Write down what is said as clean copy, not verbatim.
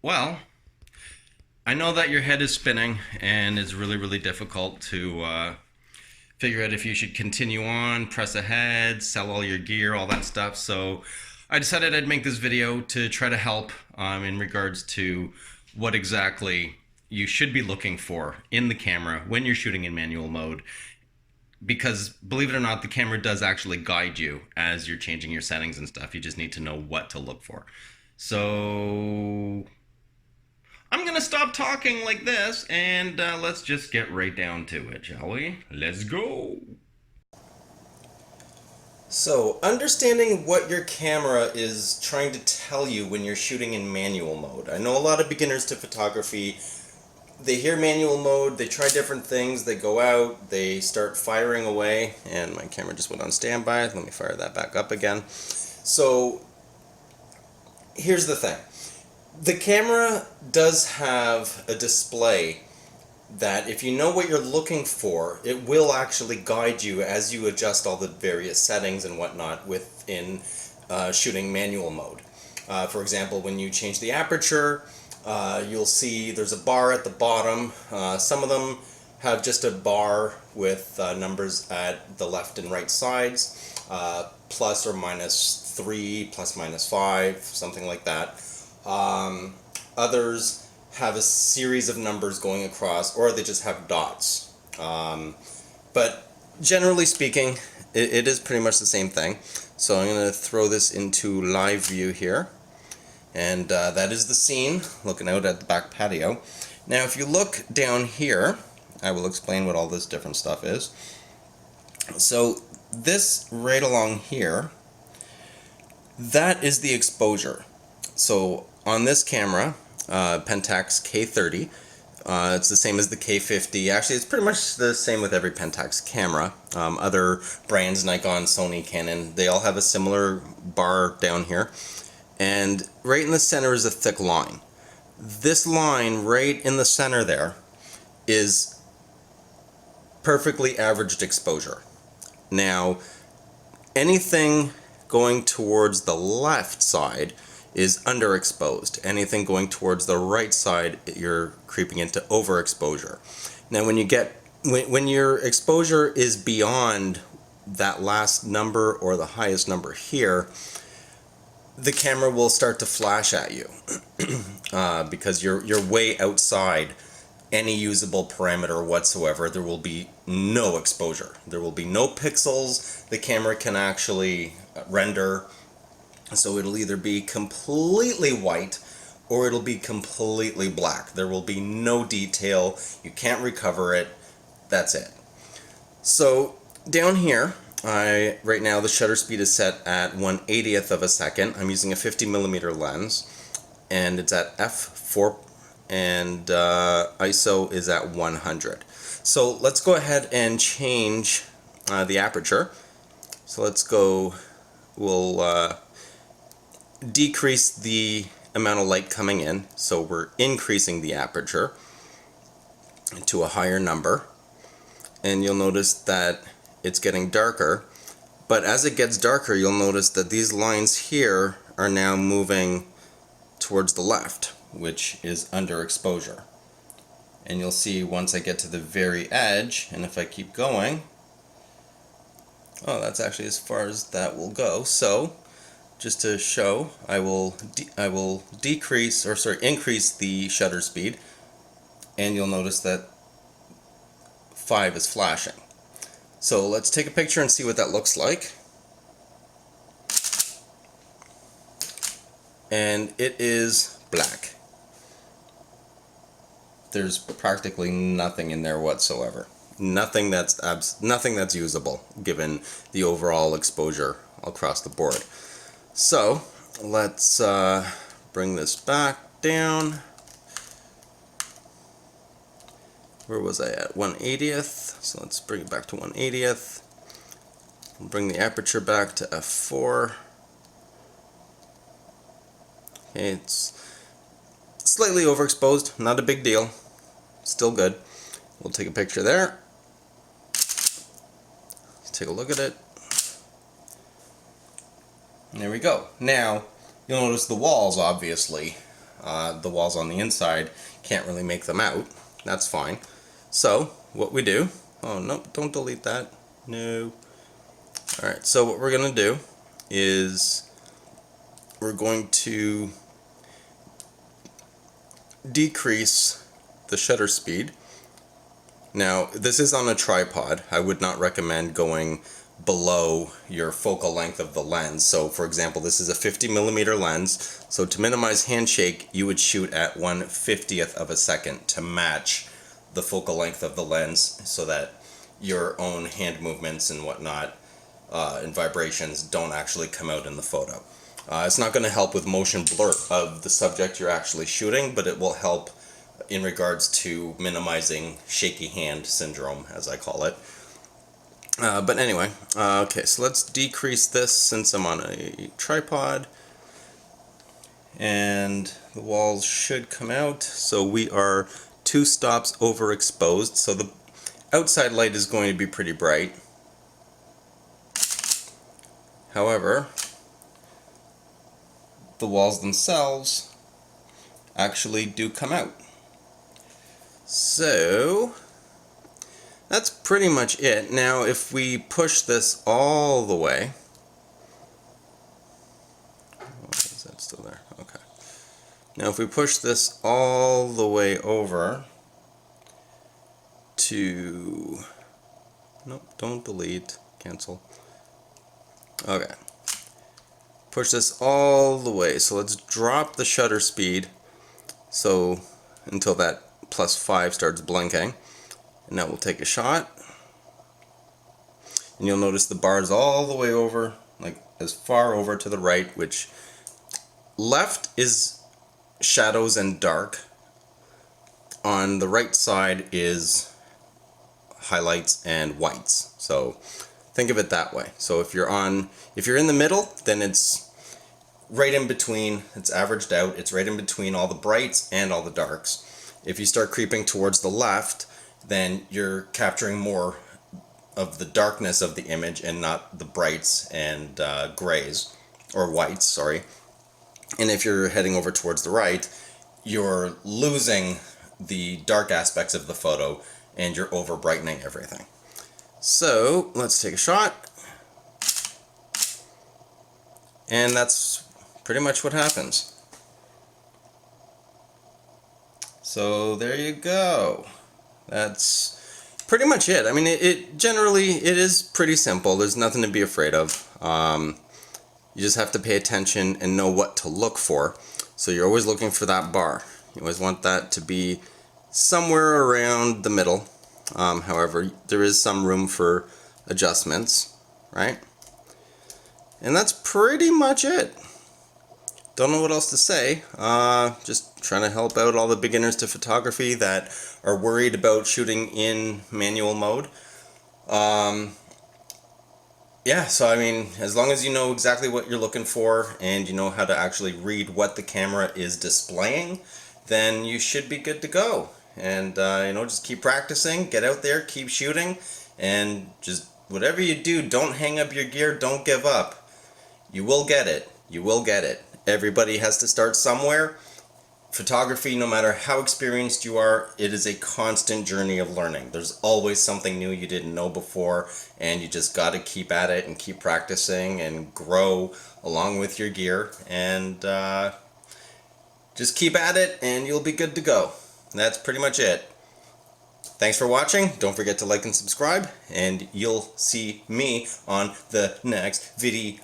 Well, I know that your head is spinning and it's really, really difficult to figure out if you should continue on, press ahead, sell all your gear, all that stuff. So I decided I'd make this video to try to help in regards to what exactly you should be looking for in the camera when you're shooting in manual mode. Because believe it or not, the camera does actually guide you as you're changing your settings and stuff. You just need to know what to look for. So I'm going to stop talking like this and let's just get right down to it, shall we? Let's go. So, understanding what your camera is trying to tell you when you're shooting in manual mode. I know a lot of beginners to photography, they hear manual mode, they try different things, they go out, they start firing away, and my camera just went on standby. Let me fire that back up again. So, here's the thing. The camera does have a display that if you know what you're looking for, it will actually guide you as you adjust all the various settings and whatnot within shooting manual mode. For example, when you change the aperture, you'll see there's a bar at the bottom. Some of them have just a bar with numbers at the left and right sides, plus or minus 3, plus minus 5, something like that. Others have a series of numbers going across, or they just have dots. But generally speaking, it is pretty much the same thing. So I'm going to throw this into live view here. And that is the scene, looking out at the back patio. Now if you look down here, I will explain what all this different stuff is. So this right along here, that is the exposure. So on this camera, Pentax K-30, it's the same as the K-50. Actually, it's pretty much the same with every Pentax camera. Other brands, Nikon, Sony, Canon, they all have a similar bar down here. And right in the center is a thick line. This line right in the center there is perfectly averaged exposure. Now, anything going towards the left side is underexposed. Anything going towards the right side, you're creeping into overexposure. Now when your exposure is beyond that last number or the highest number here, the camera will start to flash at you because you're way outside any usable parameter whatsoever. There will be no exposure. There will be no pixels the camera can actually render. So it'll either be completely white or it'll be completely black. There will be no detail. You can't recover it. That's it. So down here, right now the shutter speed is set at 1/80th of a second. I'm using a 50mm lens and it's at f4 and ISO is at 100. So let's go ahead and change the aperture. So let's go, we'll decrease the amount of light coming in, so we're increasing the aperture to a higher number, and you'll notice that it's getting darker. But as it gets darker, you'll notice that these lines here are now moving towards the left, which is underexposure. And you'll see once I get to the very edge, and if I keep going, oh, that's actually as far as that will go. So just to show, I will increase the shutter speed, and you'll notice that 5 is flashing. So let's take a picture and see what that looks like. And it is black. There's practically nothing in there whatsoever. Nothing that's usable given the overall exposure across the board. So let's bring this back down. Where was I at? 1/80th. So let's bring it back to 1/80th. Bring the aperture back to f4. Okay, it's slightly overexposed, not a big deal. Still good. We'll take a picture there. Let's take a look at it. There we go. Now, you'll notice the walls, obviously, the walls on the inside can't really make them out. That's fine. So what we do, oh no, don't delete that, no. Alright, so what we're going to do is we're going to decrease the shutter speed. Now this is on a tripod. I would not recommend going below your focal length of the lens. So for example, this is a 50mm lens, so to minimize handshake you would shoot at 1/50th of a second to match the focal length of the lens, so that your own hand movements and whatnot and vibrations don't actually come out in the photo. It's not going to help with motion blur of the subject you're actually shooting, but it will help in regards to minimizing shaky hand syndrome, as I call it. But anyway, okay, so let's decrease this since I'm on a tripod, and the walls should come out. So we are 2 stops overexposed, so the outside light is going to be pretty bright. However, the walls themselves actually do come out. So that's pretty much it. Now if we push this all the way, oh, is that still there? Okay. Now if we push this all the way over to, nope, don't delete, cancel. Okay. Push this all the way. So let's drop the shutter speed so until that +5 starts blinking. And now we'll take a shot. And you'll notice the bars all the way over, like as far over to the right, which left is shadows and dark. On the right side is highlights and whites. So think of it that way. So if you're in the middle, then it's right in between, it's averaged out, it's right in between all the brights and all the darks. If you start creeping towards the left, then you're capturing more of the darkness of the image and not the brights and grays, or whites, sorry. And if you're heading over towards the right, you're losing the dark aspects of the photo and you're over brightening everything. So let's take a shot, and that's pretty much what happens. So there you go. That's pretty much it. I mean, it generally is pretty simple. There's nothing to be afraid of. You just have to pay attention and know what to look for. So you're always looking for that bar. You always want that to be somewhere around the middle. However, there is some room for adjustments, right? And that's pretty much it. Don't know what else to say. Just trying to help out all the beginners to photography that are worried about shooting in manual mode. Yeah, so I mean, as long as you know exactly what you're looking for and you know how to actually read what the camera is displaying, then you should be good to go. And you know, just keep practicing, get out there, keep shooting, and just whatever you do, don't hang up your gear, don't give up. You will get it. You will get it. Everybody has to start somewhere. Photography, no matter how experienced you are, it is a constant journey of learning. There's always something new you didn't know before, and you just got to keep at it and keep practicing and grow along with your gear, and just keep at it and you'll be good to go. That's pretty much it. Thanks for watching. Don't forget to like and subscribe, and you'll see me on the next video.